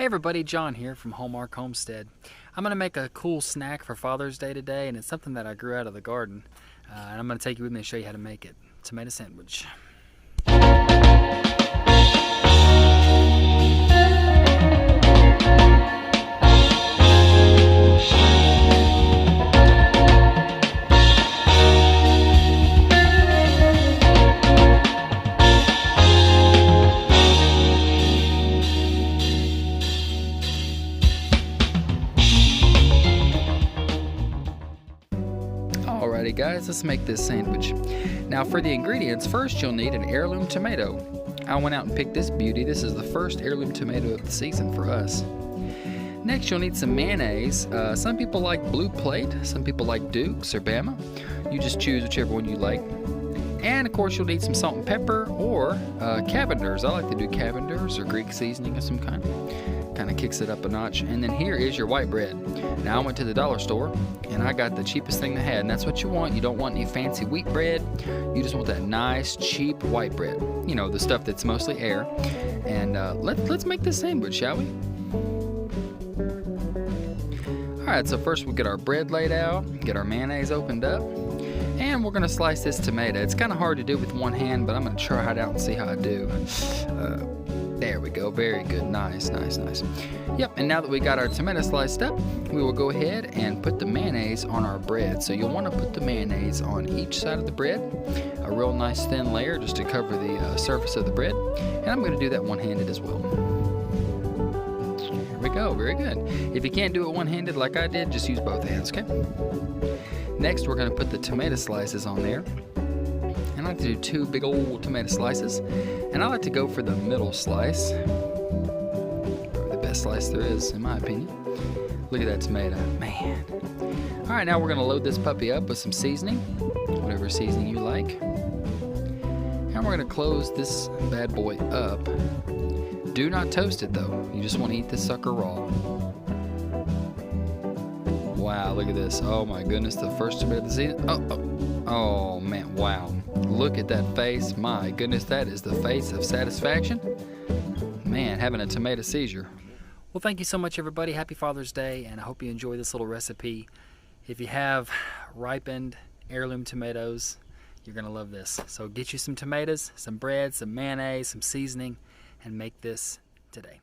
everybody, John here from Hallmark Homestead. I'm going to make a cool snack for Father's Day today, and it's something that I grew out of the garden. And I'm going to take you with me and show you how to make it. Tomato sandwich. Alrighty guys, let's make this sandwich. Now for the ingredients, first you'll need an heirloom tomato. I went out and picked this beauty. This is the first heirloom tomato of the season for us. Next you'll need some mayonnaise. Some people like Blue Plate, some people like Duke's or Bama. You just choose whichever one you like. And of course you'll need some salt and pepper or Cavender's. I like to do Cavender's or Greek seasoning of some kind. Kind of kicks it up a notch. And then here is your white bread. Now I went to the dollar store and I got the cheapest thing they had, and that's what you want. You don't want any fancy wheat bread. You just want that nice cheap white bread. You know, the stuff that's mostly air. And let's make this sandwich, shall we? Alright, so first we'll get our bread laid out, get our mayonnaise opened up, and we're gonna slice this tomato. It's kind of hard to do with one hand, but I'm gonna try it out and see how I do. There we go, very good, nice. Yep, and now that we got our tomato sliced up, we will go ahead and put the mayonnaise on our bread. So you'll want to put the mayonnaise on each side of the bread, a real nice thin layer just to cover the surface of the bread. And I'm going to do that one-handed as well. Here we go, very good. If you can't do it one-handed like I did, just use both hands, okay? Next, we're going to put the tomato slices on there. And I like to do 2 big old tomato slices, and I like to go for the middle slice. Probably the best slice there is, in my opinion. Look at that tomato, man. All right, now we're gonna load this puppy up with some seasoning, whatever seasoning you like. And we're gonna close this bad boy up. Do not toast it though. You just wanna eat this sucker raw. Wow, look at this. Oh my goodness, the first tomato of the season. Oh man, wow. Look at that face. My goodness, that is the face of satisfaction. Man, having a tomato seizure. Well, thank you so much, everybody. Happy Father's Day, and I hope you enjoy this little recipe. If you have ripened heirloom tomatoes, you're going to love this. So get you some tomatoes, some bread, some mayonnaise, some seasoning, and make this today.